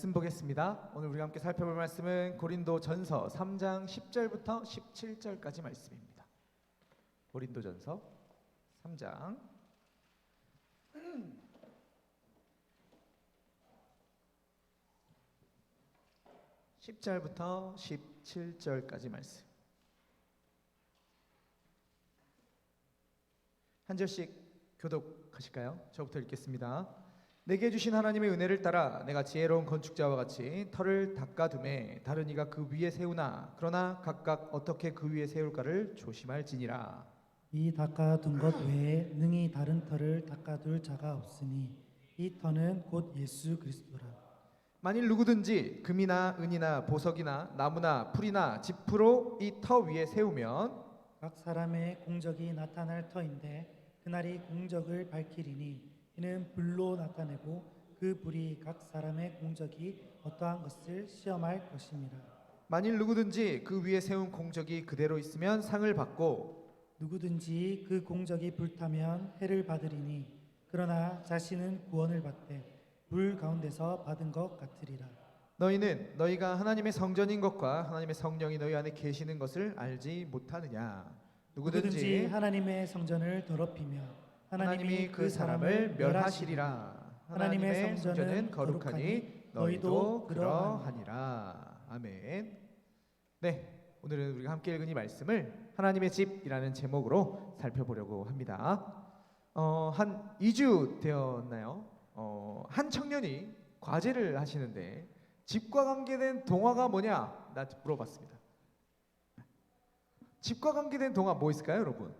말씀 보겠습니다. 오늘 우리가 함께 살펴볼 말씀은 고린도전서 3장 10절부터 17절까지 말씀입니다. 고린도전서 3장 10절부터 17절까지 말씀. 한 절씩 교독하실까요? 저부터 읽겠습니다. 내게 주신 하나님의 은혜를 따라 내가 지혜로운 건축자와 같이 터를 닦아두매 다른 이가 그 위에 세우나 그러나 각각 어떻게 그 위에 세울까를 조심할지니라. 이 닦아둔 것 외에 능히 다른 터를 닦아둘 자가 없으니 이 터는 곧 예수 그리스도라. 만일 누구든지 금이나 은이나 보석이나 나무나 풀이나 지프로 이 터 위에 세우면 각 사람의 공적이 나타날 터인데 그날이 공적을 밝히리니 이는 불로 나타내고 그 불이 각 사람의 공적이 어떠한 것을 시험할 것입니다. 만일 누구든지 그 위에 세운 공적이 그대로 있으면 상을 받고 누구든지 그 공적이 불타면 해를 받으리니 그러나 자신은 구원을 받되 불 가운데서 받은 것 같으리라. 너희는 너희가 하나님의 성전인 것과 하나님의 성령이 너희 안에 계시는 것을 알지 못하느냐. 누구든지 하나님의 성전을 더럽히며 하나님이 그 사람을 멸하시리라. 하나님의 성전은 거룩하니 너희도 그러하니라. 아멘. 네, 오늘은 우리가 함께 읽은 이 말씀을 하나님의 집이라는 제목으로 살펴보려고 합니다. 한 2주 되었나요? 한 청년이 과제를 하시는데 집과 관계된 동화가 뭐냐? 나 물어봤습니다. 집과 관계된 동화 뭐 있을까요, 여러분?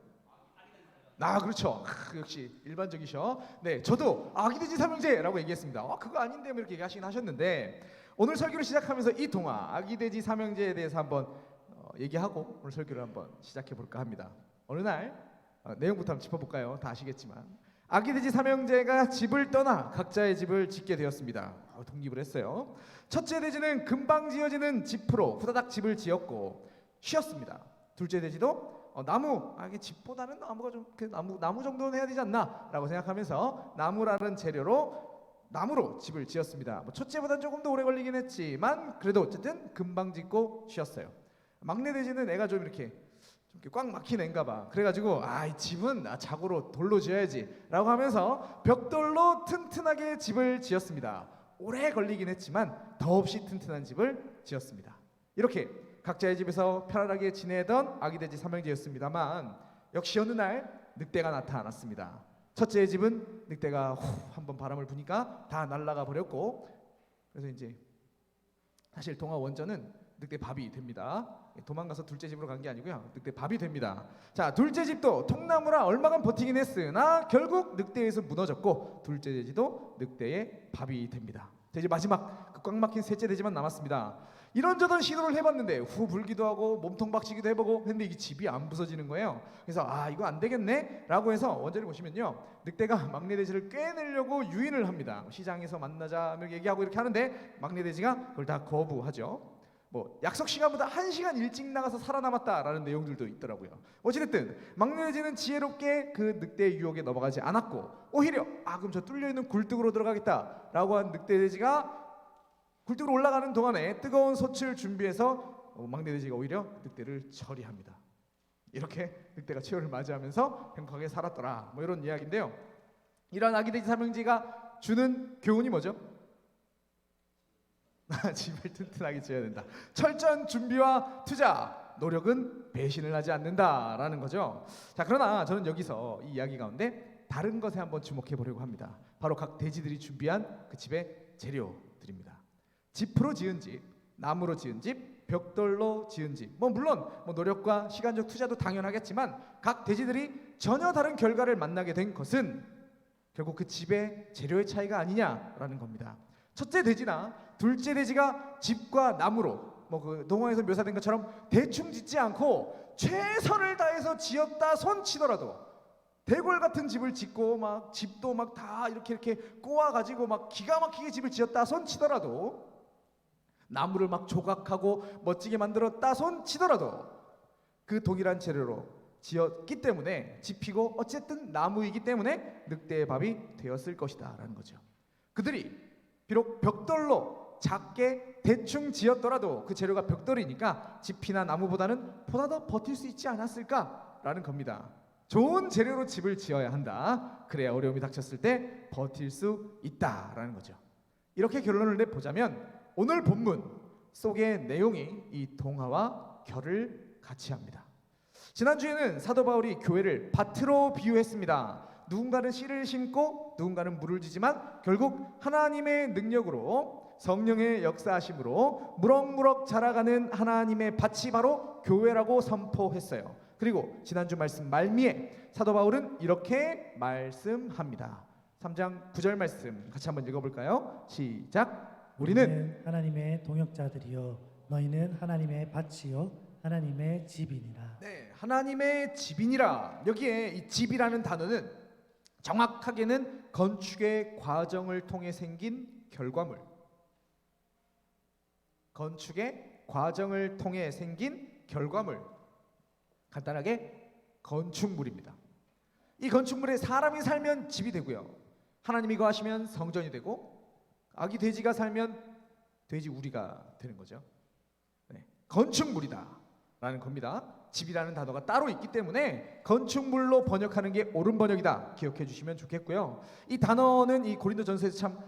그렇죠. 역시 일반적이셔. 네, 저도 아기돼지 삼형제라고 얘기했습니다. 그거 아닌데 뭐 이렇게 얘기하시긴 하셨는데 오늘 설교를 시작하면서 이 동화 아기돼지 삼형제에 대해서 한번 얘기하고 오늘 설교를 한번 시작해 볼까 합니다. 어느 날 내용부터 한번 짚어볼까요? 다 아시겠지만 아기돼지 삼형제가 집을 떠나 각자의 집을 짓게 되었습니다. 독립을 했어요. 첫째 돼지는 금방 지어지는 집으로 후다닥 집을 지었고 쉬었습니다. 둘째 돼지도 이게 집보다는 나무가 좀 나무 정도는 해야 되지 않나라고 생각하면서 나무라는 재료로 나무로 집을 지었습니다. 첫째보다는 조금 더 오래 걸리긴 했지만 그래도 어쨌든 금방 짓고 쉬었어요. 막내 돼지는 애가 좀 이렇게 꽉 막힌 애인가 봐. 그래가지고 이 집은 자고로 돌로 지어야지라고 하면서 벽돌로 튼튼하게 집을 지었습니다. 오래 걸리긴 했지만 더없이 튼튼한 집을 지었습니다. 이렇게 각자의 집에서 편안하게 지내던 아기돼지 삼형제였습니다만 역시 어느 날 늑대가 나타났습니다. 첫째의 집은 늑대가 한번 바람을 부니까 다 날아가 버렸고 그래서 이제 사실 동화 원전은 늑대 밥이 됩니다. 도망가서 둘째 집으로 간 게 아니고요. 늑대 밥이 됩니다. 자, 둘째 집도 통나무라 얼마간 버티긴 했으나 결국 늑대에서 무너졌고 둘째 돼지도 늑대의 밥이 됩니다. 이제 마지막 꽉 막힌 셋째 돼지만 남았습니다. 이런저런 시도를 해봤는데 후 불기도 하고 몸통 박치기도 해보고 했는데 이게 집이 안 부서지는 거예요. 그래서 이거 안 되겠네 라고 해서 원전을 보시면요, 늑대가 막내 돼지를 꿰내려고 유인을 합니다. 시장에서 만나자 이렇게 얘기하고 이렇게 하는데 막내 돼지가 그걸 다 거부하죠. 약속 시간보다 1시간 일찍 나가서 살아남았다라는 내용들도 있더라고요. 어찌됐든 막내 돼지는 지혜롭게 그 늑대의 유혹에 넘어가지 않았고 오히려 그럼 저 뚫려있는 굴뚝으로 들어가겠다라고 한 늑대 돼지가 굴뚝으로 올라가는 동안에 뜨거운 솥을 준비해서 막내 돼지가 오히려 늑대를 처리합니다. 이렇게 늑대가 최후를 맞이하면서 행복하게 살았더라. 이런 이야기인데요. 이런 아기돼지 삼형제가 주는 교훈이 뭐죠? 집을 튼튼하게 지어야 된다. 철저한 준비와 투자, 노력은 배신을 하지 않는다라는 거죠. 자, 그러나 저는 여기서 이 이야기 가운데 다른 것에 한번 주목해 보려고 합니다. 바로 각 돼지들이 준비한 그 집의 재료들입니다. 지프로 지은 집, 나무로 지은 집, 벽돌로 지은 집. 물론 노력과 시간적 투자도 당연하겠지만 각 돼지들이 전혀 다른 결과를 만나게 된 것은 결국 그 집의 재료의 차이가 아니냐라는 겁니다. 첫째 돼지나 둘째 돼지가 집과 나무로 그 동화에서 묘사된 것처럼 대충 짓지 않고 최선을 다해서 지었다 손치더라도 대궐 같은 집을 짓고 집도 다 이렇게 꼬아가지고 기가 막히게 집을 지었다 손치더라도 나무를 조각하고 멋지게 만들었다 손치더라도 그 동일한 재료로 지었기 때문에 집히고 어쨌든 나무이기 때문에 늑대의 밥이 되었을 것이다 라는 거죠. 그들이 비록 벽돌로 작게 대충 지었더라도 그 재료가 벽돌이니까 집이나 나무보다는 보다 더 버틸 수 있지 않았을까라는 겁니다. 좋은 재료로 집을 지어야 한다. 그래야 어려움이 닥쳤을 때 버틸 수 있다라는 거죠. 이렇게 결론을 내보자면 오늘 본문 속의 내용이 이 동화와 결을 같이 합니다. 지난주에는 사도 바울이 교회를 밭으로 비유했습니다. 누군가는 씨를 심고 누군가는 물을 주지만 결국 하나님의 능력으로 성령의 역사하심으로 무럭무럭 자라가는 하나님의 밭이 바로 교회라고 선포했어요. 그리고 지난주 말씀 말미에 사도 바울은 이렇게 말씀합니다. 3장 9절 말씀 같이 한번 읽어볼까요? 시작. 우리는 하나님의 동역자들이요 너희는 하나님의 밭이요 하나님의 집이니라. 네, 하나님의 집이니라. 여기에 이 집이라는 단어는 정확하게는 건축의 과정을 통해 생긴 결과물, 건축의 과정을 통해 생긴 결과물, 간단하게 건축물입니다. 이 건축물에 사람이 살면 집이 되고요, 하나님이 거하시면 성전이 되고, 아기 돼지가 살면 돼지 우리가 되는 거죠. 네, 건축물이다 라는 겁니다. 집이라는 단어가 따로 있기 때문에 건축물로 번역하는 게 옳은 번역이다 기억해 주시면 좋겠고요. 이 단어는 이 고린도전서에서 참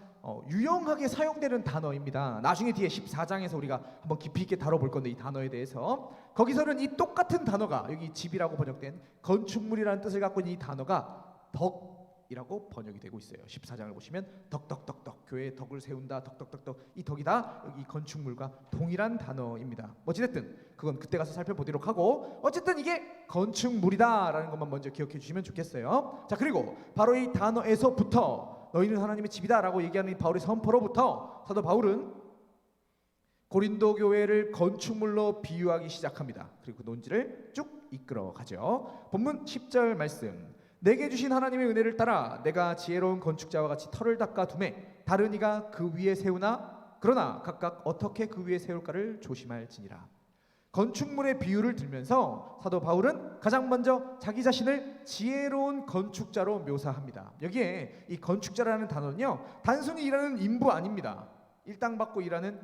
유용하게 사용되는 단어입니다. 나중에 뒤에 14장에서 우리가 한번 깊이 있게 다뤄볼 건데, 이 단어에 대해서 거기서는 이 똑같은 단어가, 여기 집이라고 번역된 건축물이라는 뜻을 갖고 있는 이 단어가 덕이라고 번역이 되고 있어요. 14장을 보시면 덕덕덕덕, 교회에 덕을 세운다, 덕덕덕덕, 이 덕이다, 여기 건축물과 동일한 단어입니다. 어찌됐든 그건 그때 가서 살펴보도록 하고, 어쨌든 이게 건축물이다 라는 것만 먼저 기억해 주시면 좋겠어요. 자, 그리고 바로 이 단어에서부터 너희는 하나님의 집이다 라고 얘기하는 이 바울의 선포로부터 사도 바울은 고린도 교회를 건축물로 비유하기 시작합니다. 그리고 그 논지를 쭉 이끌어 가죠. 본문 10절 말씀. 내게 주신 하나님의 은혜를 따라 내가 지혜로운 건축자와 같이 터를 닦아 두매 다른 이가 그 위에 세우나 그러나 각각 어떻게 그 위에 세울까를 조심할지니라. 건축물의 비유를 들면서 사도 바울은 가장 먼저 자기 자신을 지혜로운 건축자로 묘사합니다. 여기에 이 건축자라는 단어는요, 단순히 일하는 인부 아닙니다. 일당받고 일하는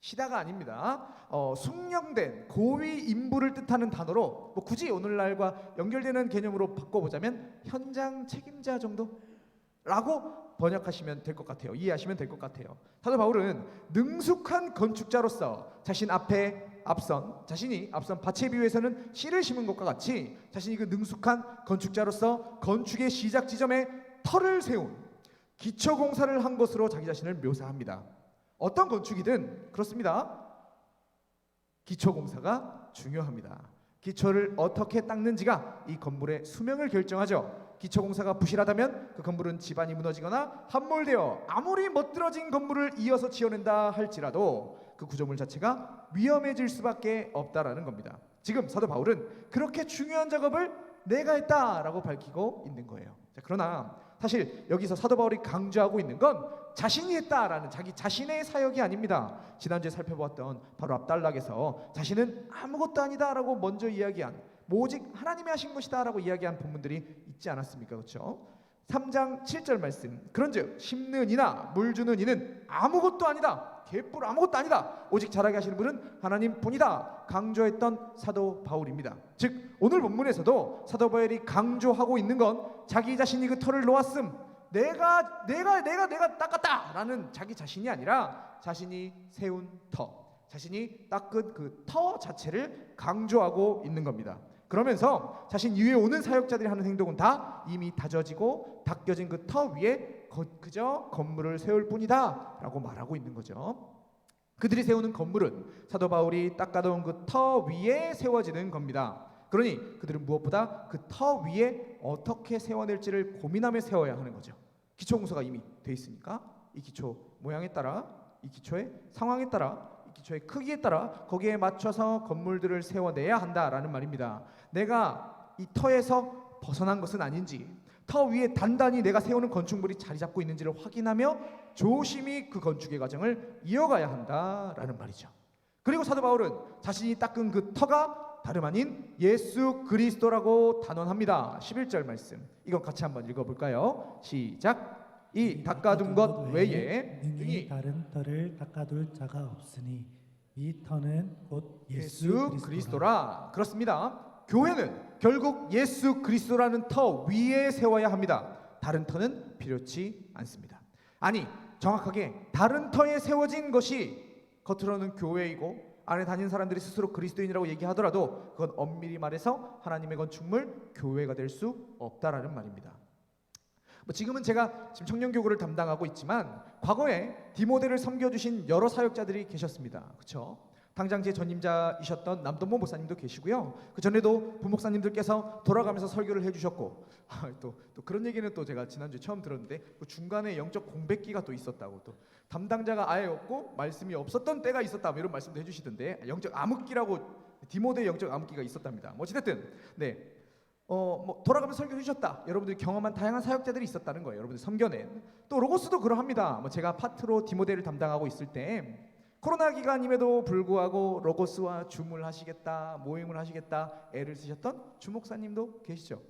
시다가 아닙니다. 숙련된 고위 인부를 뜻하는 단어로, 뭐 굳이 오늘날과 연결되는 개념으로 바꿔보자면 현장 책임자 정도라고 번역하시면 될 것 같아요. 이해하시면 될 것 같아요. 사도 바울은 능숙한 건축자로서 자신이 앞선 밭에 비유해서는 씨를 심은 것과 같이 자신이 그 능숙한 건축자로서 건축의 시작 지점에 터를 세운 기초 공사를 한 것으로 자기 자신을 묘사합니다. 어떤 건축이든 그렇습니다. 기초 공사가 중요합니다. 기초를 어떻게 닦는지가 이 건물의 수명을 결정하죠. 기초 공사가 부실하다면 그 건물은 지반이 무너지거나 함몰되어 아무리 멋들어진 건물을 이어서 지어낸다 할지라도 그 구조물 자체가 위험해질 수밖에 없다라는 겁니다. 지금 사도 바울은 그렇게 중요한 작업을 내가 했다라고 밝히고 있는 거예요. 자, 그러나 사실 여기서 사도 바울이 강조하고 있는 건 자신이 했다라는 자기 자신의 사역이 아닙니다. 지난주에 살펴보았던 바로 앞단락에서 자신은 아무것도 아니다라고 먼저 이야기한, 오직 하나님이 하신 것이다라고 이야기한 본문들이 있지 않았습니까? 그렇죠? 3장 7절 말씀. 그런즉 심는 이나 물 주는 이는 아무것도 아니다, 개뿔 아무것도 아니다, 오직 자라게 하시는 분은 하나님뿐이다 강조했던 사도 바울입니다. 즉 오늘 본문에서도 사도 바울이 강조하고 있는 건 자기 자신이 그 터를 놓았음, 내가 닦았다라는 자기 자신이 아니라 자신이 세운 터, 자신이 닦은 그 터 자체를 강조하고 있는 겁니다. 그러면서 자신 이후에 오는 사역자들이 하는 행동은 다 이미 다져지고 닦여진 그 터 위에 그저 건물을 세울 뿐이다 라고 말하고 있는 거죠. 그들이 세우는 건물은 사도 바울이 닦아놓은 그 터 위에 세워지는 겁니다. 그러니 그들은 무엇보다 그 터 위에 어떻게 세워낼지를 고민하며 세워야 하는 거죠. 기초 공사가 이미 돼 있으니까 이 기초 모양에 따라, 이 기초의 상황에 따라, 이 기초의 크기에 따라 거기에 맞춰서 건물들을 세워내야 한다라는 말입니다. 내가 이 터에서 벗어난 것은 아닌지, 터 위에 단단히 내가 세우는 건축물이 자리 잡고 있는지를 확인하며 조심히 그 건축의 과정을 이어가야 한다라는 말이죠. 그리고 사도 바울은 자신이 닦은 그 터가 다름 아닌 예수 그리스도라고 단언합니다. 11절 말씀, 이건 같이 한번 읽어볼까요? 시작. 이 닦아둔 것 외에 능히 능히 다른 터를 닦아둘 자가 없으니 이 터는 곧 예수 예수 그리스도라. 그리스도라. 그렇습니다. 교회는 결국 예수 그리스도라는 터 위에 세워야 합니다. 다른 터는 필요치 않습니다. 아니, 정확하게 다른 터에 세워진 것이 겉으로는 교회이고 안에 다니는 사람들이 스스로 그리스도인이라고 얘기하더라도 그건 엄밀히 말해서 하나님의 건축물 교회가 될 수 없다라는 말입니다. 지금은 제가 지금 청년교구를 담당하고 있지만 과거에 디모데를 섬겨주신 여러 사역자들이 계셨습니다. 그렇죠? 당장 제 전임자이셨던 남동모 목사님도 계시고요. 그 전에도 부목사님들께서 돌아가면서 설교를 해주셨고 또 그런 얘기는 또 제가 지난주에 처음 들었는데 그 중간에 영적 공백기가 또 있었다고, 또 담당자가 아예 없고 말씀이 없었던 때가 있었다, 이런 말씀도 해주시던데 영적 암흑기라고, 디모데의 영적 암흑기가 있었답니다. 어찌됐든 돌아가면서 설교해 주셨다. 여러분들이 경험한 다양한 사역자들이 있었다는 거예요. 여러분들 섬겨낸. 또 로고스도 그러합니다. 제가 파트로 디모데를 담당하고 있을 때 코로나 기간임에도 불구하고 로고스와 줌을 하시겠다, 모임을 하시겠다 애를 쓰셨던 주목사님도 계시죠.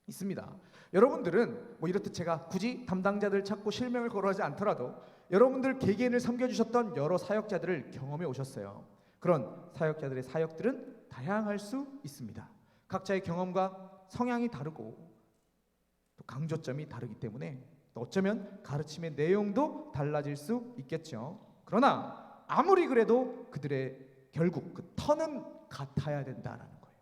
있습니다. 여러분들은 이렇듯 제가 굳이 담당자들 찾고 실명을 거론하지 않더라도 여러분들 개개인을 섬겨주셨던 여러 사역자들을 경험해 오셨어요. 그런 사역자들의 사역들은 다양할 수 있습니다. 각자의 경험과 성향이 다르고 또 강조점이 다르기 때문에 또 어쩌면 가르침의 내용도 달라질 수 있겠죠. 그러나 아무리 그래도 그들의 결국 그 터는 같아야 된다라는 거예요.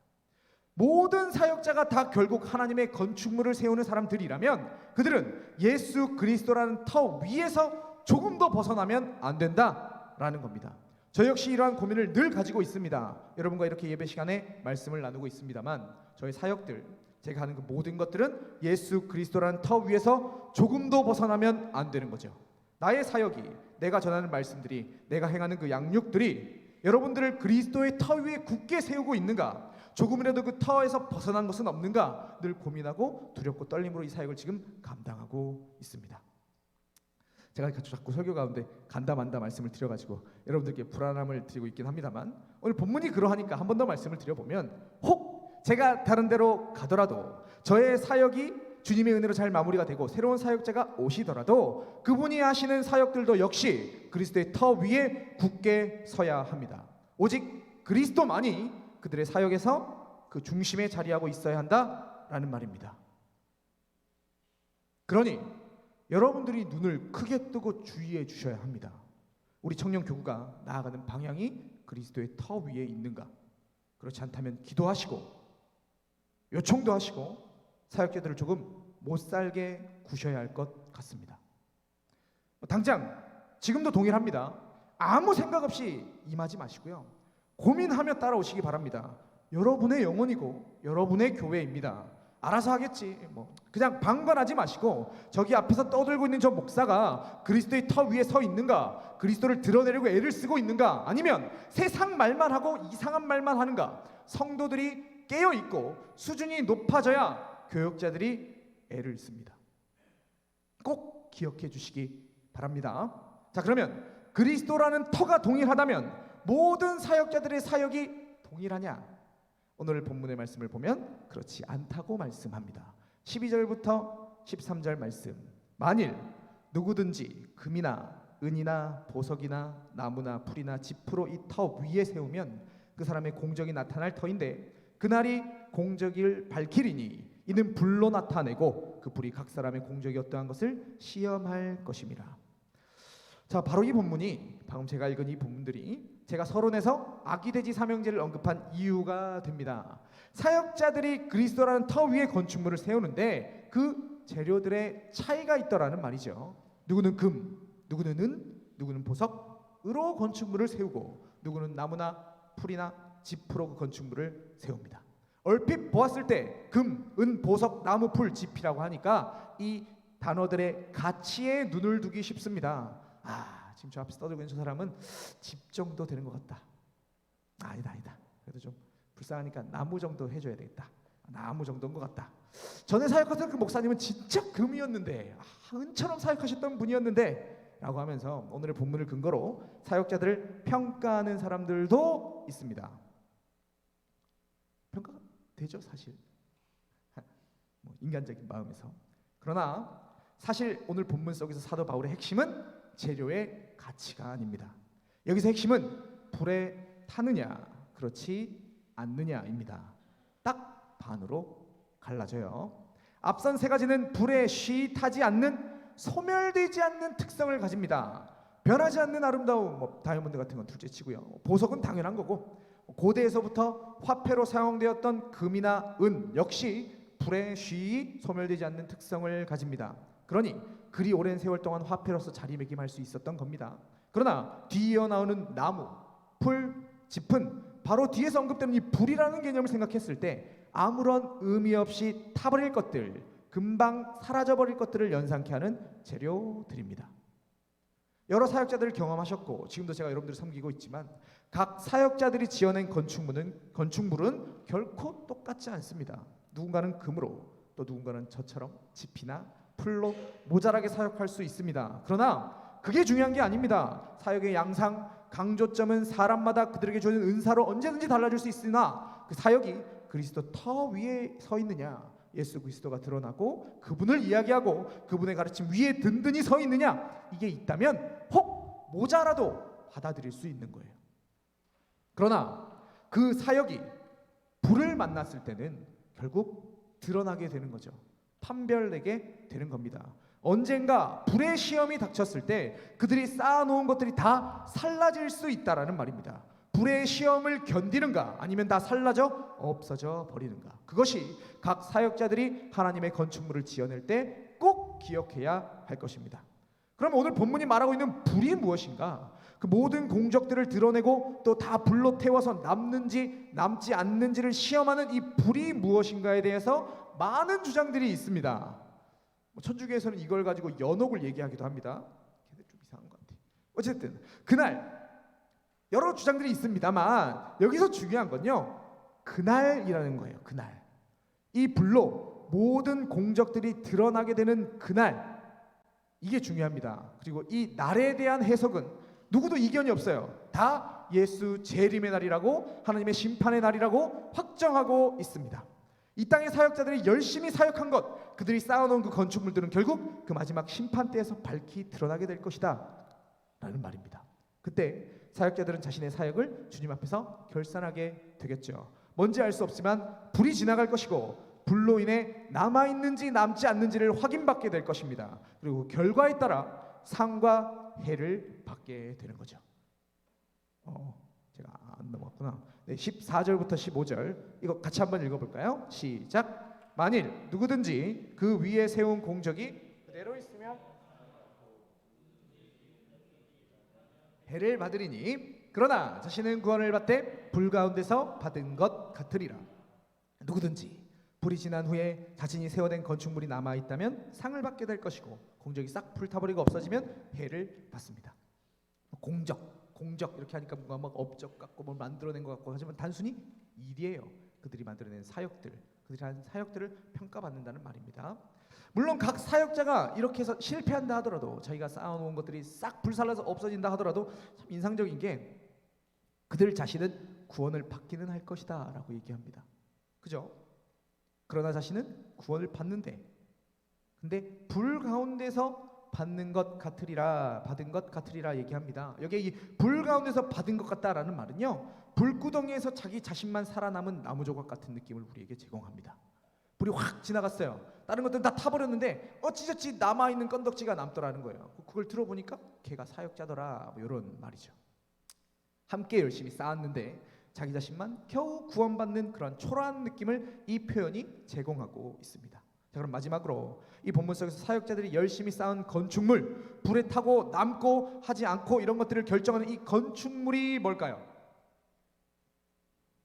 모든 사역자가 다 결국 하나님의 건축물을 세우는 사람들이라면 그들은 예수 그리스도라는 터 위에서 조금 더 벗어나면 안 된다라는 겁니다. 저 역시 이러한 고민을 늘 가지고 있습니다. 여러분과 이렇게 예배 시간에 말씀을 나누고 있습니다만 저희 사역들, 제가 하는 그 모든 것들은 예수 그리스도라는 터 위에서 조금도 벗어나면 안 되는 거죠. 나의 사역이, 내가 전하는 말씀들이, 내가 행하는 그 양육들이 여러분들을 그리스도의 터 위에 굳게 세우고 있는가, 조금이라도 그 터에서 벗어난 것은 없는가 늘 고민하고 두렵고 떨림으로 이 사역을 지금 감당하고 있습니다. 제가 자꾸 설교 가운데 간다 만다 말씀을 드려가지고 여러분들께 불안함을 드리고 있긴 합니다만 오늘 본문이 그러하니까 한 번 더 말씀을 드려보면, 혹 제가 다른 데로 가더라도 저의 사역이 주님의 은혜로 잘 마무리가 되고 새로운 사역자가 오시더라도 그분이 하시는 사역들도 역시 그리스도의 터 위에 굳게 서야 합니다. 오직 그리스도만이 그들의 사역에서 그 중심에 자리하고 있어야 한다라는 말입니다. 그러니 여러분들이 눈을 크게 뜨고 주의해 주셔야 합니다. 우리 청년교구가 나아가는 방향이 그리스도의 터 위에 있는가? 그렇지 않다면 기도하시고 요청도 하시고 사역자들을 조금 못살게 구셔야 할 것 같습니다. 당장 지금도 동일합니다. 아무 생각 없이 임하지 마시고요. 고민하며 따라오시기 바랍니다. 여러분의 영혼이고 여러분의 교회입니다. 알아서 하겠지. 그냥 방관하지 마시고 저기 앞에서 떠들고 있는 저 목사가 그리스도의 터 위에 서 있는가, 그리스도를 드러내려고 애를 쓰고 있는가, 아니면 세상 말만 하고 이상한 말만 하는가. 성도들이 깨어 있고 수준이 높아져야 교역자들이 애를 씁니다. 꼭 기억해 주시기 바랍니다. 자, 그러면 그리스도라는 터가 동일하다면 모든 사역자들의 사역이 동일하냐? 오늘 본문의 말씀을 보면 그렇지 않다고 말씀합니다. 12절부터 13절 말씀. 만일 누구든지 금이나 은이나 보석이나 나무나 풀이나 지프로 이 터 위에 세우면 그 사람의 공적이 나타날 터인데 그날이 공적을 밝히리니 이는 불로 나타내고 그 불이 각 사람의 공적이 어떠한 것을 시험할 것임이라. 자, 바로 이 본문이, 방금 제가 읽은 이 본문들이 제가 서론에서 아기돼지 삼형제를 언급한 이유가 됩니다. 사역자들이 그리스도라는 터 위에 건축물을 세우는데 그 재료들의 차이가 있더라는 말이죠. 누구는 금, 누구는 은, 누구는 보석으로 건축물을 세우고 누구는 나무나 풀이나 지프로 그 건축물을 세웁니다. 얼핏 보았을 때 금, 은, 보석, 나무, 풀, 지피라고 하니까 이 단어들의 가치에 눈을 두기 쉽습니다. 지금 저 앞에서 떠들고 있는 저 사람은 집 정도 되는 것 같다. 아니다. 그래도 좀 불쌍하니까 나무 정도 해줘야 되겠다. 나무 정도인 것 같다. 전에 사역하던 그 목사님은 진짜 금이었는데, 은처럼 사역하셨던 분이었는데 라고 하면서 오늘의 본문을 근거로 사역자들을 평가하는 사람들도 있습니다. 평가가 되죠, 사실. 인간적인 마음에서. 그러나 사실 오늘 본문 속에서 사도 바울의 핵심은 재료의 가치가 아닙니다. 여기서 핵심은 불에 타느냐 그렇지 않느냐입니다. 딱 반으로 갈라져요. 앞선 세 가지는 불에 쉬 타지 않는, 소멸되지 않는 특성을 가집니다. 변하지 않는 아름다움, 다이아몬드 같은 건 둘째치고요. 보석은 당연한 거고, 고대에서부터 화폐로 사용되었던 금이나 은 역시 불에 쉬이 소멸되지 않는 특성을 가집니다. 그러니 그리 오랜 세월 동안 화폐로서 자리매김할 수 있었던 겁니다. 그러나 뒤이어 나오는 나무, 풀, 짚은 바로 뒤에서 언급되는 이 불이라는 개념을 생각했을 때 아무런 의미 없이 타버릴 것들, 금방 사라져버릴 것들을 연상케 하는 재료들입니다. 여러 사역자들을 경험하셨고 지금도 제가 여러분들을 섬기고 있지만 각 사역자들이 지어낸 건축물은 결코 똑같지 않습니다. 누군가는 금으로, 또 누군가는 저처럼 짚이나 풀로 모자라게 사역할 수 있습니다. 그러나 그게 중요한 게 아닙니다. 사역의 양상, 강조점은 사람마다 그들에게 주어진 은사로 언제든지 달라질 수 있으나 그 사역이 그리스도 터 위에 서 있느냐, 예수 그리스도가 드러나고 그분을 이야기하고 그분의 가르침 위에 든든히 서 있느냐, 이게 있다면 혹 모자라도 받아들일 수 있는 거예요. 그러나 그 사역이 불을 만났을 때는 결국 드러나게 되는 거죠. 판별되게 되는 겁니다. 언젠가 불의 시험이 닥쳤을 때 그들이 쌓아놓은 것들이 다 살라질 수 있다라는 말입니다. 불의 시험을 견디는가 아니면 다 살라져 없어져 버리는가, 그것이 각 사역자들이 하나님의 건축물을 지어낼 때 꼭 기억해야 할 것입니다. 그럼 오늘 본문이 말하고 있는 불이 무엇인가? 그 모든 공적들을 드러내고 또 다 불로 태워서 남는지 남지 않는지를 시험하는 이 불이 무엇인가에 대해서 많은 주장들이 있습니다. 천주교에서는 이걸 가지고 연옥을 얘기하기도 합니다. 걔들 좀 이상한 것 같아. 어쨌든 그날 여러 주장들이 있습니다만 여기서 중요한 건요, 그날이라는 거예요. 그날 이 불로 모든 공적들이 드러나게 되는 그날, 이게 중요합니다. 그리고 이 날에 대한 해석은 누구도 이견이 없어요. 다 예수 재림의 날이라고, 하나님의 심판의 날이라고 확정하고 있습니다. 이 땅의 사역자들이 열심히 사역한 것, 그들이 쌓아놓은 그 건축물들은 결국 그 마지막 심판 때에서 밝히 드러나게 될 것이다 라는 말입니다. 그때 사역자들은 자신의 사역을 주님 앞에서 결산하게 되겠죠. 뭔지 알 수 없지만 불이 지나갈 것이고 불로 인해 남아있는지 남지 않는지를 확인받게 될 것입니다. 그리고 결과에 따라 상과 해를 받게 되는 거죠. 제가 안 넘어갔구나. 네, 14절부터 15절 이거 같이 한번 읽어볼까요? 시작. 만일 누구든지 그 위에 세운 공적이 그대로 있으면 해를 받으리니, 그러나 자신은 구원을 받되 불 가운데서 받은 것 같으리라. 누구든지 불이 지난 후에 자신이 세워낸 건축물이 남아있다면 상을 받게 될 것이고 공적이 싹 불타버리고 없어지면 해를 받습니다. 공적 이렇게 하니까 뭔가 막 업적 같고 뭘 만들어낸 것 같고, 하지만 단순히 일이에요. 그들이 만들어낸 사역들, 그들이 한 사역들을 평가받는다는 말입니다. 물론 각 사역자가 이렇게 해서 실패한다 하더라도, 자기가 쌓아놓은 것들이 싹 불살라서 없어진다 하더라도 참 인상적인 게 그들 자신은 구원을 받기는 할 것이다 라고 얘기합니다. 그죠? 그러나 자신은 구원을 받는데, 근데 불 가운데서 받는 것 같으리라, 받은 것 같으리라 얘기합니다. 여기에 이 불 가운데서 받은 것 같다라는 말은요, 불구덩이에서 자기 자신만 살아남은 나무 조각 같은 느낌을 우리에게 제공합니다. 불이 확 지나갔어요. 다른 것들은 다 타버렸는데 어찌저찌 남아있는 건덕지가 남더라는 거예요. 그걸 들어보니까 걔가 사역자더라, 뭐 이런 말이죠. 함께 열심히 쌓았는데 자기 자신만 겨우 구원받는 그런 초라한 느낌을 이 표현이 제공하고 있습니다. 자, 그럼 마지막으로 이 본문 속에서 사역자들이 열심히 쌓은 건축물, 불에 타고 남고 하지 않고 이런 것들을 결정하는 이 건축물이 뭘까요?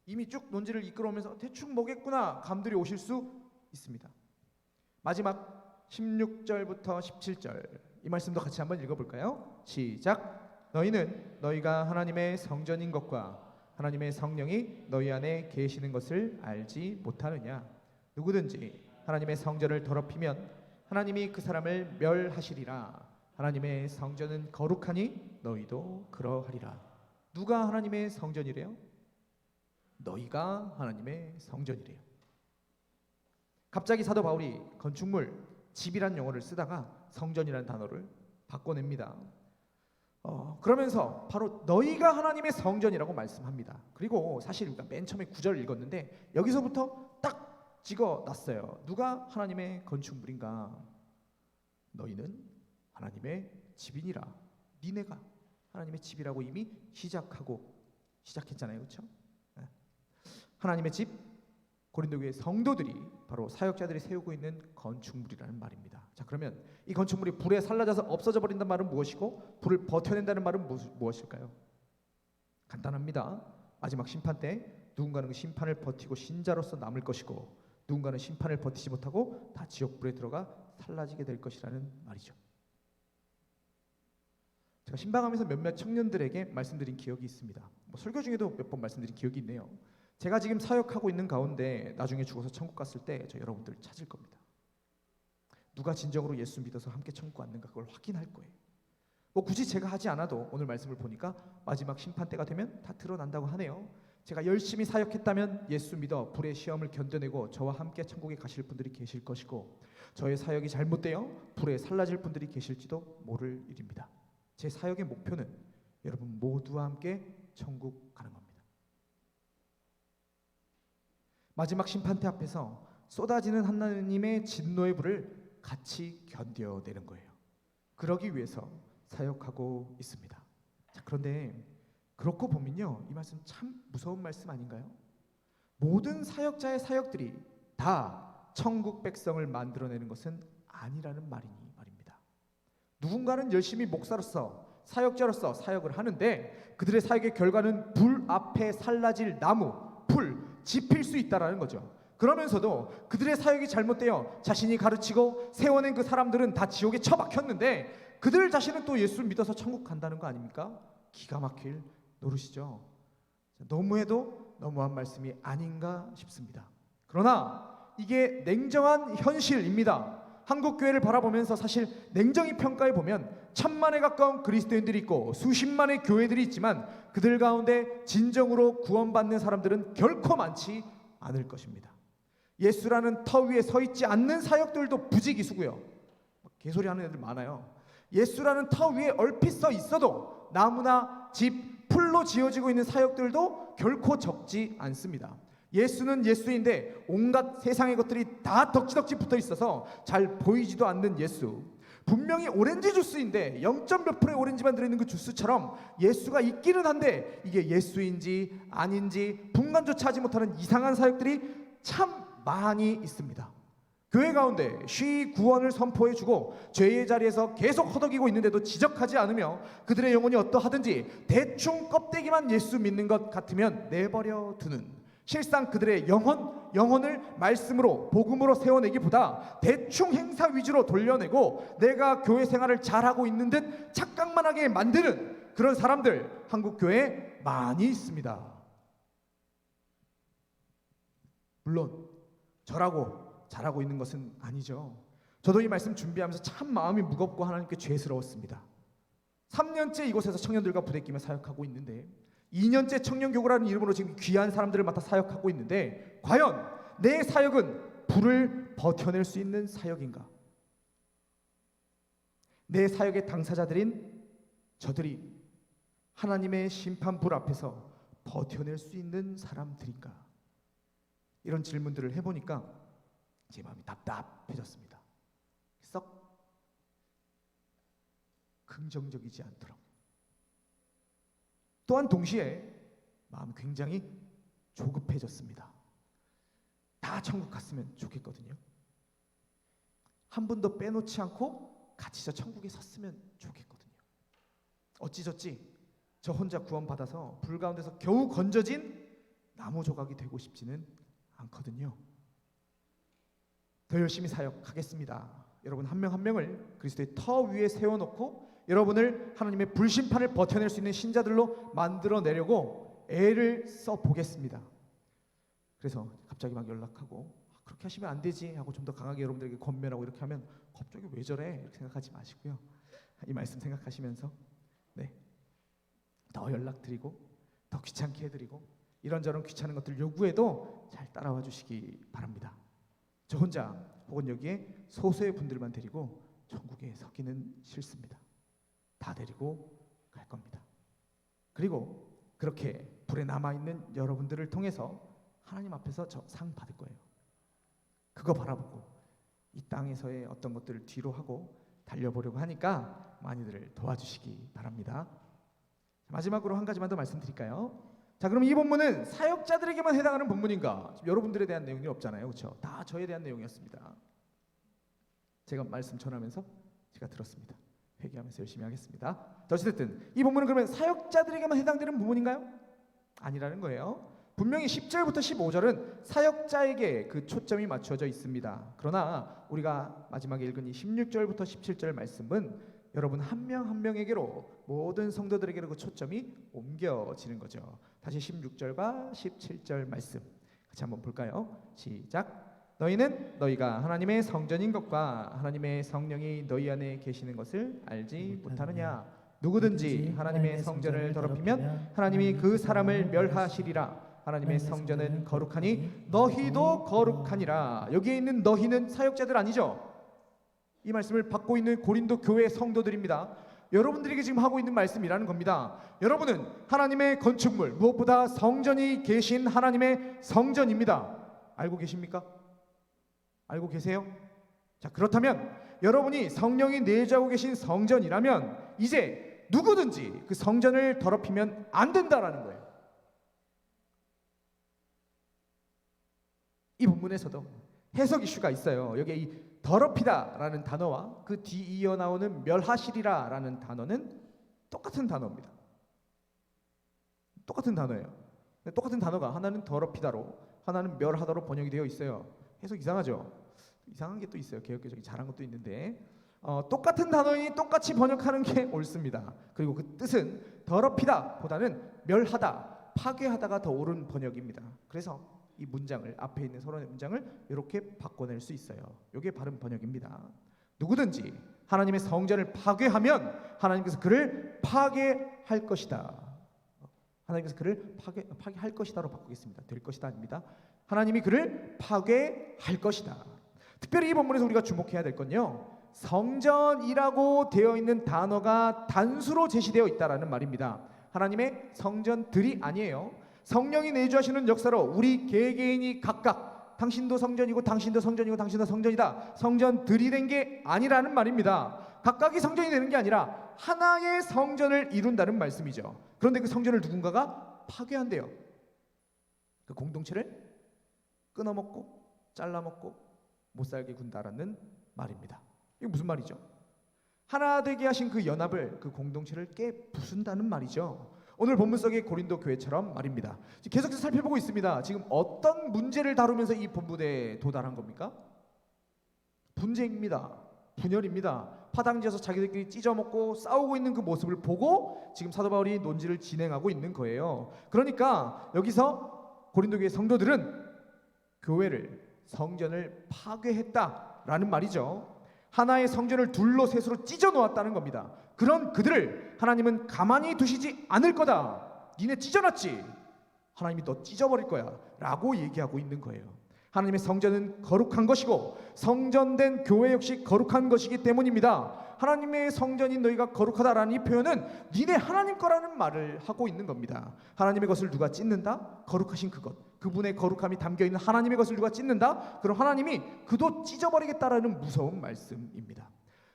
이미 쭉 논지를 이끌어오면서 대충 뭐겠구나 감들이 오실 수 있습니다. 마지막 16절부터 17절 이 말씀도 같이 한번 읽어볼까요? 시작. 너희는 너희가 하나님의 성전인 것과 하나님의 성령이 너희 안에 계시는 것을 알지 못하느냐? 누구든지 하나님의 성전을 더럽히면 하나님이 그 사람을 멸하시리라. 하나님의 성전은 거룩하니 너희도 그러하리라. 누가 하나님의 성전이래요? 너희가 하나님의 성전이래요. 갑자기 사도 바울이 건축물, 집이란 용어를 쓰다가 성전이라는 단어를 바꿔냅니다. 그러면서 바로 너희가 하나님의 성전이라고 말씀합니다. 그리고 사실 우리가 맨 처음에 9절을 읽었는데 여기서부터 딱 찍어놨어요. 누가 하나님의 건축물인가? 너희는 하나님의 집이니라. 니네가 하나님의 집이라고 이미 시작했잖아요, 그렇죠? 하나님의 집, 고린도 교회 성도들이 바로 사역자들이 세우고 있는 건축물이라는 말입니다. 자, 그러면 이 건축물이 불에 살라져서 없어져 버린다는 말은 무엇이고 불을 버텨낸다는 말은 무엇일까요? 간단합니다. 마지막 심판 때 누군가는 그 심판을 버티고 신자로서 남을 것이고 누군가는 심판을 버티지 못하고 다 지옥불에 들어가 살라지게 될 것이라는 말이죠. 제가 신방하면서 몇몇 청년들에게 말씀드린 기억이 있습니다. 설교 중에도 몇 번 말씀드린 기억이 있네요. 제가 지금 사역하고 있는 가운데 나중에 죽어서 천국 갔을 때 저 여러분들 찾을 겁니다. 누가 진정으로 예수 믿어서 함께 천국 왔는가 그걸 확인할 거예요. 굳이 제가 하지 않아도 오늘 말씀을 보니까 마지막 심판 때가 되면 다 드러난다고 하네요. 제가 열심히 사역했다면 예수 믿어 불의 시험을 견뎌내고 저와 함께 천국에 가실 분들이 계실 것이고 저의 사역이 잘못되어 불에 살라질 분들이 계실지도 모를 일입니다. 제 사역의 목표는 여러분 모두와 함께 천국 가는 겁니다. 마지막 심판대 앞에서 쏟아지는 하나님의 진노의 불을 같이 견뎌내는 거예요. 그러기 위해서 사역하고 있습니다. 자, 그런데 그렇고 보면요, 이 말씀 참 무서운 말씀 아닌가요? 모든 사역자의 사역들이 다 천국 백성을 만들어내는 것은 아니라는 말입니다. 누군가는 열심히 목사로서 사역자로서 사역을 하는데 그들의 사역의 결과는 불 앞에 살라질 나무, 풀, 지필 수 있다라는 거죠. 그러면서도 그들의 사역이 잘못되어 자신이 가르치고 세워낸 그 사람들은 다 지옥에 처박혔는데 그들 자신은 또 예수를 믿어서 천국 간다는 거 아닙니까? 기가 막힐 노릇이죠. 너무해도 너무한 말씀이 아닌가 싶습니다. 그러나 이게 냉정한 현실입니다. 한국 교회를 바라보면서 사실 냉정히 평가해 보면 1000만에 가까운 그리스도인들이 있고 수십만의 교회들이 있지만 그들 가운데 진정으로 구원받는 사람들은 결코 많지 않을 것입니다. 예수라는 터 위에 서 있지 않는 사역들도 부지기수고요. 개소리 하는 애들 많아요. 예수라는 터 위에 얼핏 서 있어도 나무나 집, 풀로 지어지고 있는 사역들도 결코 적지 않습니다. 예수는 예수인데 온갖 세상의 것들이 다 덕지덕지 붙어 있어서 잘 보이지도 않는 예수. 분명히 오렌지 주스인데 0.몇 프로의 오렌지만 들어있는 그 주스처럼 예수가 있기는 한데 이게 예수인지 아닌지 분간조차 하지 못하는 이상한 사역들이 참 많이 있습니다. 교회 가운데 쉬 구원을 선포해주고 죄의 자리에서 계속 허덕이고 있는데도 지적하지 않으며 그들의 영혼이 어떠하든지 대충 껍데기만 예수 믿는 것 같으면 내버려 두는, 실상 그들의 영혼을 말씀으로 복음으로 세워내기보다 대충 행사 위주로 돌려내고 내가 교회 생활을 잘하고 있는 듯 착각만 하게 만드는 그런 사람들 한국 교회에 많이 있습니다. 물론 저라고 잘하고 있는 것은 아니죠. 저도 이 말씀 준비하면서 참 마음이 무겁고 하나님께 죄스러웠습니다. 3년째 이곳에서 청년들과 부대끼며 사역하고 있는데 2년째 청년교구라는 이름으로 지금 귀한 사람들을 맡아 사역하고 있는데 과연 내 사역은 불을 버텨낼 수 있는 사역인가? 내 사역의 당사자들인 저들이 하나님의 심판불 앞에서 버텨낼 수 있는 사람들인가? 이런 질문들을 해보니까 제 마음이 답답해졌습니다. 썩 긍정적이지 않더라고요. 또한 동시에 마음이 굉장히 조급해졌습니다. 다 천국 갔으면 좋겠거든요. 한 분도 빼놓지 않고 같이 저 천국에 섰으면 좋겠거든요. 어찌저찌 저 혼자 구원받아서 불 가운데서 겨우 건져진 나무 조각이 되고 싶지는 않거든요. 더 열심히 사역하겠습니다. 여러분 한 명 한 명을 그리스도의 터 위에 세워놓고 여러분을 하나님의 불심판을 버텨낼 수 있는 신자들로 만들어내려고 애를 써보겠습니다. 그래서 갑자기 막 연락하고 그렇게 하시면 안 되지 하고 좀 더 강하게 여러분들에게 권면하고 이렇게 하면 갑자기 왜 저래? 이렇게 생각하지 마시고요. 이 말씀 생각하시면서 더 연락드리고 더 귀찮게 해드리고 이런저런 귀찮은 것들 요구해도 잘 따라와 주시기 바랍니다. 저 혼자 혹은 여기에 소수의 분들만 데리고 천국에 서기는 싫습니다. 다 데리고 갈 겁니다. 그리고 그렇게 불에 남아있는 여러분들을 통해서 하나님 앞에서 저 상 받을 거예요. 그거 바라보고 이 땅에서의 어떤 것들을 뒤로 하고 달려보려고 하니까 많이들 도와주시기 바랍니다. 마지막으로 한 가지만 더 말씀드릴까요? 자, 그럼 이 본문은 사역자들에게만 해당하는 본문인가? 지금 여러분들에 대한 내용이 없잖아요, 그렇죠? 다 저에 대한 내용이었습니다. 제가 말씀 전하면서 제가 들었습니다. 회개하면서 열심히 하겠습니다. 자, 어쨌든 이 본문은 그러면 사역자들에게만 해당되는 부분인가요? 아니라는 거예요. 분명히 10절부터 15절은 사역자에게 그 초점이 맞춰져 있습니다. 그러나 우리가 마지막에 읽은 이 16절부터 17절 말씀은 여러분 한 명 한 명에게로 모든 성도들에게로 그 초점이 옮겨지는 거죠. 다시 16절과 17절 말씀 같이 한번 볼까요? 시작. 너희는 너희가 하나님의 성전인 것과 하나님의 성령이 너희 안에 계시는 것을 알지 못하느냐? 누구든지 하나님의 성전을 더럽히면 하나님이 그 사람을 멸하시리라. 하나님의 성전은 거룩하니 너희도 거룩하니라. 여기에 있는 너희는 사역자들 아니죠? 이 말씀을 받고 있는 고린도 교회 성도들입니다. 여러분들에게 지금 하고 있는 말씀이라는 겁니다. 여러분은 하나님의 건축물, 무엇보다 성전이 계신 하나님의 성전입니다. 알고 계십니까? 알고 계세요? 자, 그렇다면 여러분이 성령이 내주하고 계신 성전이라면 이제 누구든지 그 성전을 더럽히면 안 된다라는 거예요. 이 본문에서도 해석 이슈가 있어요. 여기에 이 더럽히다라는 단어와 그 뒤 이어 나오는 멸하시리라라는 단어는 똑같은 단어입니다. 똑같은 단어예요. 똑같은 단어가 하나는 더럽히다로 하나는 멸하다로 번역이 되어 있어요. 해석 이상하죠? 이상한 게 또 있어요. 개혁교적이 잘한 것도 있는데 똑같은 단어니 똑같이 번역하는 게 옳습니다. 그리고 그 뜻은 더럽히다 보다는 멸하다, 파괴하다가 더 옳은 번역입니다. 그래서 이 문장을 앞에 있는 서론의 문장을 이렇게 바꿔낼 수 있어요. 이게 바른 번역입니다. 누구든지 하나님의 성전을 파괴하면 하나님께서 그를 파괴할 것이다. 하나님께서 그를 파괴할 것이다로 바꾸겠습니다. 될 것이다 아닙니다. 하나님이 그를 파괴할 것이다. 특별히 이 본문에서 우리가 주목해야 될 건요, 성전이라고 되어 있는 단어가 단수로 제시되어 있다라는 말입니다. 하나님의 성전들이 아니에요. 성령이 내주하시는 역사로 우리 개개인이 각각 당신도 성전이고 당신도 성전이고 당신도 성전이다, 성전들이 된 게 아니라는 말입니다. 각각이 성전이 되는 게 아니라 하나의 성전을 이룬다는 말씀이죠. 그런데 그 성전을 누군가가 파괴한대요. 그 공동체를 끊어먹고 잘라먹고 못살게 군다라는 말입니다. 이게 무슨 말이죠? 하나 되게 하신 그 연합을, 그 공동체를 깨부순다는 말이죠. 오늘 본문 속의 고린도 교회처럼 말입니다. 계속해서 살펴보고 있습니다. 지금 어떤 문제를 다루면서 이 본문에 도달한 겁니까? 분쟁입니다. 분열입니다. 파당지어서 자기들끼리 찢어먹고 싸우고 있는 그 모습을 보고 지금 사도 바울이 논지를 진행하고 있는 거예요. 그러니까 여기서 고린도 교회 성도들은 교회를, 성전을 파괴했다라는 말이죠. 하나의 성전을 둘로 셋으로 찢어 놓았다는 겁니다. 그런 그들을 하나님은 가만히 두시지 않을 거다. 니네 찢어놨지? 하나님이 너 찢어버릴 거야 라고 얘기하고 있는 거예요. 하나님의 성전은 거룩한 것이고 성전된 교회 역시 거룩한 것이기 때문입니다. 하나님의 성전인 너희가 거룩하다라는 이 표현은 니네 하나님 거라는 말을 하고 있는 겁니다. 하나님의 것을 누가 찢는다? 거룩하신 그것, 그분의 거룩함이 담겨있는 하나님의 것을 누가 찢는다? 그럼 하나님이 그도 찢어버리겠다라는 무서운 말씀입니다.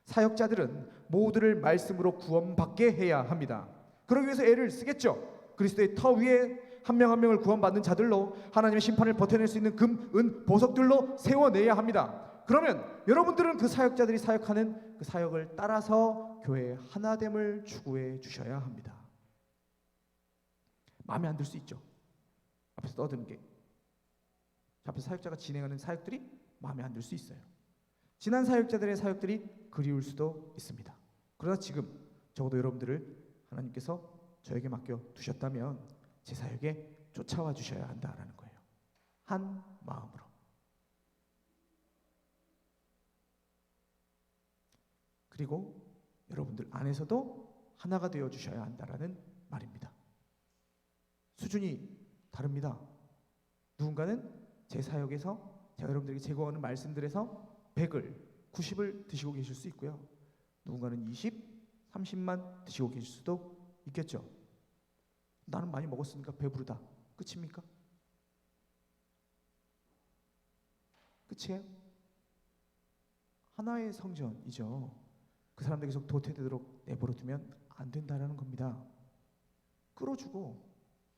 사역자들은 모두를 말씀으로 구원받게 해야 합니다. 그러기 위해서 애를 쓰겠죠. 그리스도의 터 위에 한 명 한 명을 구원받는 자들로 하나님의 심판을 버텨낼 수 있는 금, 은, 보석들로 세워내야 합니다. 그러면 여러분들은 그 사역자들이 사역하는 그 사역을 따라서 교회의 하나됨을 추구해 주셔야 합니다. 마음에 안 들 수 있죠. 앞에서 떠드는 게, 앞에서 사역자가 진행하는 사역들이 마음에 안 들 수 있어요. 지난 사역자들의 사역들이 그리울 수도 있습니다. 그러나 지금 적어도 여러분들을 하나님께서 저에게 맡겨 두셨다면 제 사역에 쫓아와 주셔야 한다라는 거예요. 한 마음으로. 그리고 여러분들 안에서도 하나가 되어 주셔야 한다라는 말입니다. 수준이 다릅니다. 누군가는 제 사역에서 제가 여러분들에게 제공하는 말씀들에서 100을 90을 드시고 계실 수 있고요. 누군가는 20, 30만 드시고 계실 수도 있겠죠. 나는 많이 먹었으니까 배부르다. 끝입니까? 끝이에요? 하나의 성전이죠. 그 사람들 계속 도태되도록 내버려 두면 안 된다라는 겁니다. 끌어주고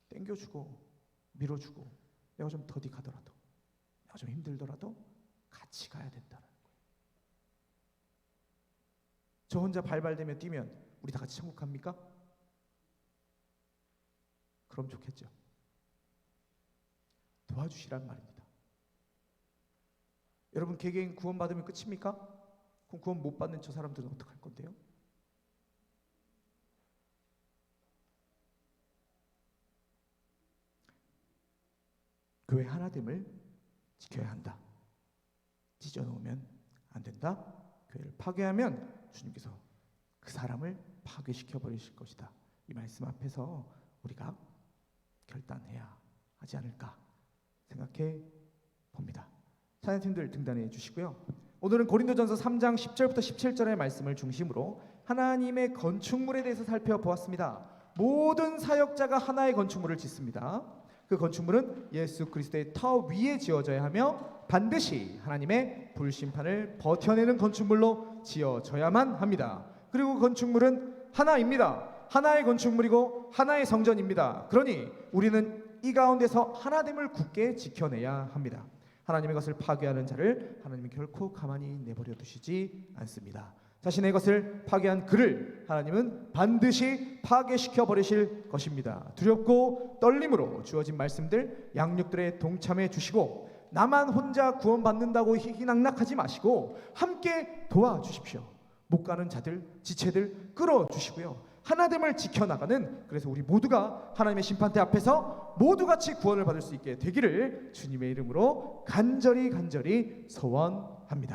땡겨주고 밀어주고 내가 좀 더디 가더라도 내가 좀 힘들더라도 같이 가야 된다는 거예요. 저 혼자 발발되며 뛰면 우리 다 같이 천국 갑니까? 그럼 좋겠죠. 도와주시란 말입니다. 여러분 개개인 구원 받으면 끝입니까? 그럼 구원 못 받는 저 사람들은 어떡할 건데요? 교회 하나됨을 지켜야 한다. 찢어놓으면 안 된다. 교회를 파괴하면 주님께서 그 사람을 파괴시켜 버리실 것이다. 이 말씀 앞에서 우리가 결단해야 하지 않을까 생각해 봅니다. 찬양팀들 등단해 주시고요. 오늘은 고린도전서 3장 10절부터 17절의 말씀을 중심으로 하나님의 건축물에 대해서 살펴보았습니다. 모든 사역자가 하나의 건축물을 짓습니다. 그 건축물은 예수 그리스도의 터 위에 지어져야 하며 반드시 하나님의 불심판을 버텨내는 건축물로 지어져야만 합니다. 그리고 건축물은 하나입니다. 하나의 건축물이고 하나의 성전입니다. 그러니 우리는 이 가운데서 하나됨을 굳게 지켜내야 합니다. 하나님의 것을 파괴하는 자를 하나님이 결코 가만히 내버려 두시지 않습니다. 자신의 것을 파괴한 그를 하나님은 반드시 파괴시켜 버리실 것입니다. 두렵고 떨림으로 주어진 말씀들 양육들에 동참해 주시고 나만 혼자 구원받는다고 희낙낙하지 마시고 함께 도와주십시오. 못 가는 자들, 지체들 끌어주시고요. 하나됨을 지켜나가는 그래서 우리 모두가 하나님의 심판대 앞에서 모두 같이 구원을 받을 수 있게 되기를 주님의 이름으로 간절히 소원합니다.